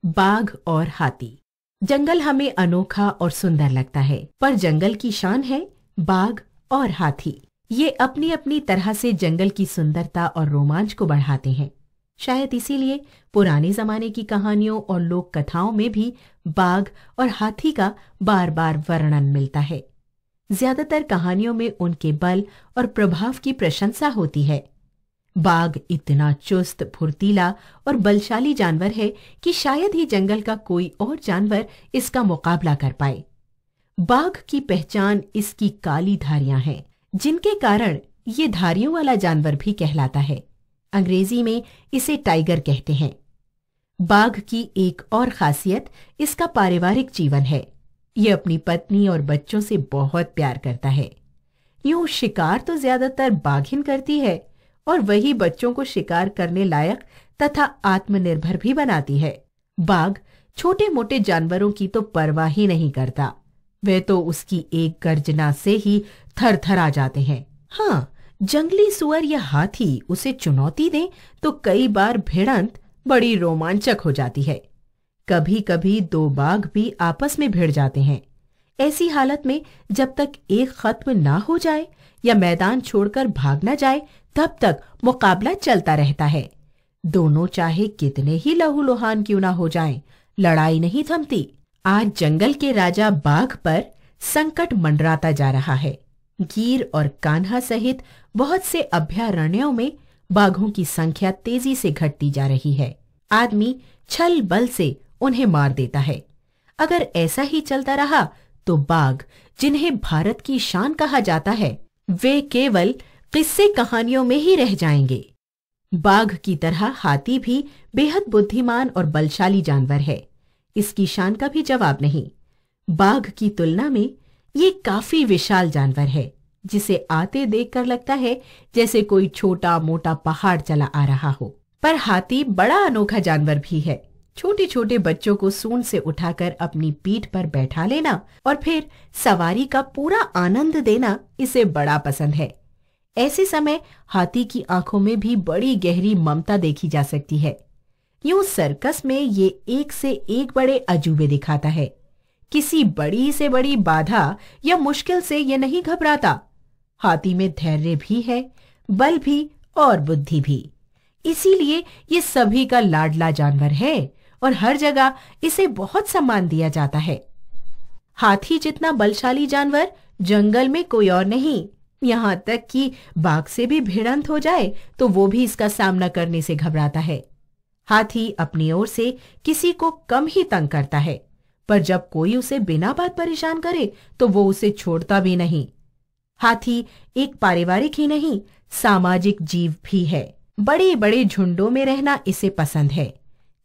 बाघ और हाथी। जंगल हमें अनोखा और सुंदर लगता है, पर जंगल की शान है बाघ और हाथी। ये अपनी अपनी तरह से जंगल की सुंदरता और रोमांच को बढ़ाते हैं। शायद इसीलिए पुराने जमाने की कहानियों और लोक कथाओं में भी बाघ और हाथी का बार बार वर्णन मिलता है। ज्यादातर कहानियों में उनके बल और प्रभाव की प्रशंसा होती है। बाघ इतना चुस्त, फुर्तीला और बलशाली जानवर है कि शायद ही जंगल का कोई और जानवर इसका मुकाबला कर पाए। बाघ की पहचान इसकी काली धारियां हैं, जिनके कारण ये धारियों वाला जानवर भी कहलाता है। अंग्रेजी में इसे टाइगर कहते हैं। बाघ की एक और खासियत इसका पारिवारिक जीवन है। ये अपनी पत्नी और बच्चों से बहुत प्यार करता है। यूं शिकार तो ज्यादातर बाघिन करती है और वही बच्चों को शिकार करने लायक तथा आत्मनिर्भर भी बनाती है। बाघ छोटे मोटे जानवरों की तो परवाह ही नहीं करता। वे तो उसकी एक गर्जना से ही थर थर आ जाते हैं। हाँ, जंगली सुअर या हाथी उसे चुनौती दें तो कई बार भिड़ंत बड़ी रोमांचक हो जाती है। कभी कभी दो बाघ भी आपस में भिड़ जाते हैं। ऐसी हालत में जब तक एक खत्म ना हो जाए या मैदान छोड़कर भाग न जाए, तब तक मुकाबला चलता रहता है। दोनों चाहे कितने ही लहूलुहान क्यों ना हो जाएं, लड़ाई नहीं थमती। आज जंगल के राजा बाघ पर संकट मंडराता जा रहा है। गीर और कान्हा सहित बहुत से अभयारण्यों में बाघों की संख्या तेजी से घटती जा रही है। आदमी छल बल से उन्हें मार देता है। अगर ऐसा ही चलता रहा तो बाघ, जिन्हें भारत की शान कहा जाता है, वे केवल किस्से कहानियों में ही रह जाएंगे। बाघ की तरह हाथी भी बेहद बुद्धिमान और बलशाली जानवर है। इसकी शान का भी जवाब नहीं। बाघ की तुलना में ये काफी विशाल जानवर है, जिसे आते देखकर लगता है जैसे कोई छोटा मोटा पहाड़ चला आ रहा हो। पर हाथी बड़ा अनोखा जानवर भी है। छोटे छोटे बच्चों को सूंड से उठाकर अपनी पीठ पर बैठा लेना और फिर सवारी का पूरा आनंद देना इसे बड़ा पसंद है। ऐसे समय हाथी की आंखों में भी बड़ी गहरी ममता देखी जा सकती है। यूं सर्कस में ये एक से एक बड़े अजूबे दिखाता है। किसी बड़ी से बड़ी बाधा या मुश्किल से ये नहीं घबराता। हाथी में धैर्य भी है, बल भी और बुद्धि भी। इसीलिए ये सभी का लाडला जानवर है और हर जगह इसे बहुत सम्मान दिया जाता है। हाथी जितना बलशाली जानवर जंगल में कोई और नहीं। यहाँ तक कि बाघ से भी भिड़ंत हो जाए तो वो भी इसका सामना करने से घबराता है। हाथी अपनी ओर से किसी को कम ही तंग करता है, पर जब कोई उसे बिना बात परेशान करे तो वो उसे छोड़ता भी नहीं। हाथी एक पारिवारिक ही नहीं, सामाजिक जीव भी है। बड़े बड़े झुंडों में रहना इसे पसंद है।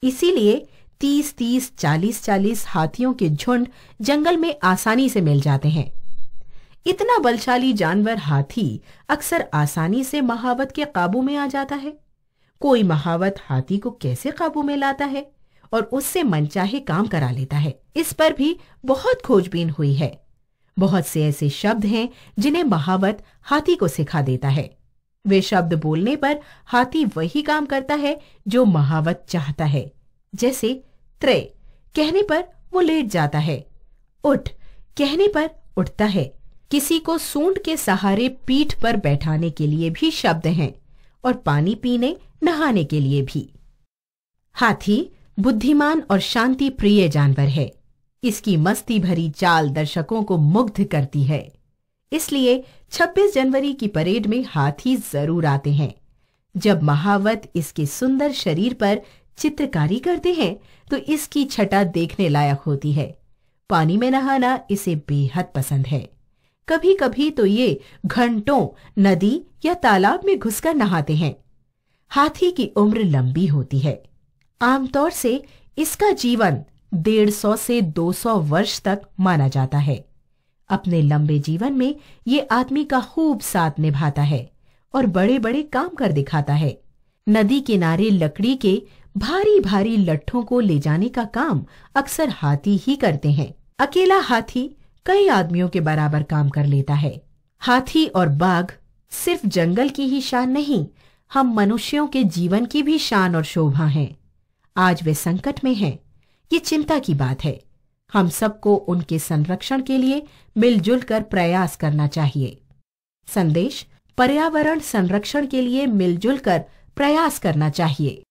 इसीलिए 30-30, 40-40 हाथियों के झुंड जंगल में आसानी से मिल जाते हैं। इतना बलशाली जानवर हाथी अक्सर आसानी से महावत के काबू में आ जाता है। कोई महावत हाथी को कैसे काबू में लाता है और उससे मनचाहे काम करा लेता है, इस पर भी बहुत खोजबीन हुई है। बहुत से ऐसे शब्द हैं जिन्हें महावत हाथी को सिखा देता है। वे शब्द बोलने पर हाथी वही काम करता है जो महावत चाहता है। जैसे त्रे कहने पर वो लेट जाता है, उठ कहने पर उठता है। किसी को सूंड के सहारे पीठ पर बैठाने के लिए भी शब्द हैं और पानी पीने, नहाने के लिए भी। हाथी बुद्धिमान और शांति प्रिय जानवर है। इसकी मस्ती भरी चाल दर्शकों को मुग्ध करती है। इसलिए 26 जनवरी की परेड में हाथी जरूर आते हैं। जब महावत इसके सुंदर शरीर पर चित्रकारी करते हैं तो इसकी छटा देखने लायक होती है। पानी में नहाना इसे बेहद पसंद है। कभी कभी तो ये घंटों नदी या तालाब में घुसकर नहाते हैं। हाथी की उम्र लंबी होती है। आमतौर से इसका जीवन 150 से 200 वर्ष तक माना जाता है। अपने लंबे जीवन में ये आदमी का खूब साथ निभाता है और बड़े बड़े काम कर दिखाता है। नदी किनारे लकड़ी के भारी भारी लट्ठों को ले जाने का काम अक्सर हाथी ही करते हैं। अकेला हाथी कई आदमियों के बराबर काम कर लेता है। हाथी और बाघ सिर्फ जंगल की ही शान नहीं, हम मनुष्यों के जीवन की भी शान और शोभा हैं। आज वे संकट में हैं, ये चिंता की बात है। हम सबको उनके संरक्षण के लिए मिलजुल कर प्रयास करना चाहिए। संदेश: पर्यावरण संरक्षण के लिए मिलजुल कर प्रयास करना चाहिए।